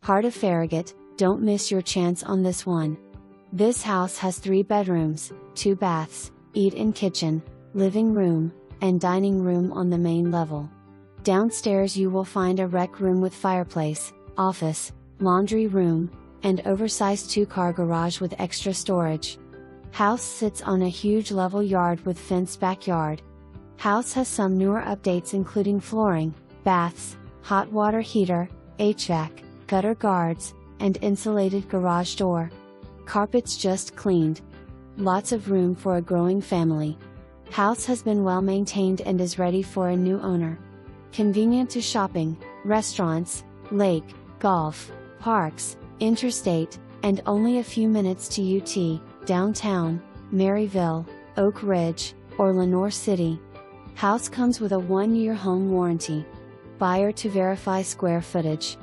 Heart of Farragut, don't miss your chance on this one. This house has 3 bedrooms, 2 baths, eat-in kitchen, living room, and dining room on the main level. Downstairs you will find a rec room with fireplace, office, laundry room, and oversized 2-car garage with extra storage. House sits on a huge level yard with fenced backyard. House has some newer updates including flooring, baths, hot water heater, HVAC, gutter guards, and insulated garage door. Carpets just cleaned. Lots of room for a growing family. House has been well maintained and is ready for a new owner. Convenient to shopping, restaurants, lake, golf, parks, interstate, and only a few minutes to UT, downtown, Maryville, Oak Ridge, or Lenoir City. House comes with a 1-year home warranty. Buyer to verify square footage.